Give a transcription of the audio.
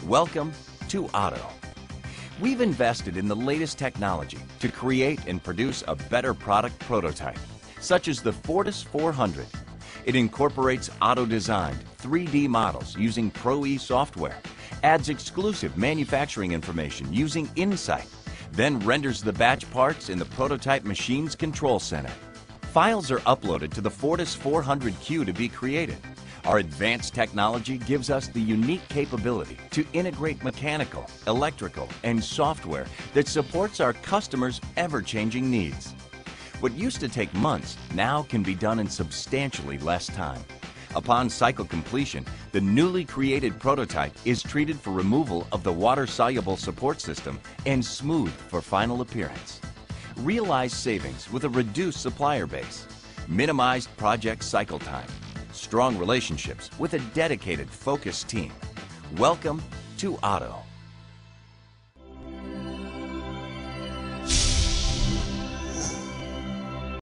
Welcome to Otto. We've invested in the latest technology to create and produce a better product prototype, such as the Fortis 400. It incorporates auto-designed 3D models using Pro-E software, adds exclusive manufacturing information using Insight, then renders the batch parts in the prototype machine's control center. Files are uploaded to the Fortis 400Q to be created. Our advanced technology gives us the unique capability to integrate mechanical, electrical, and software that supports our customers' ever-changing needs. What used to take months now can be done in substantially less time. Upon cycle completion, the newly created prototype is treated for removal of the water-soluble support system and smoothed for final appearance. Realize savings with a reduced supplier base, minimized project cycle time, strong relationships with a dedicated, focused team. Welcome to Otto.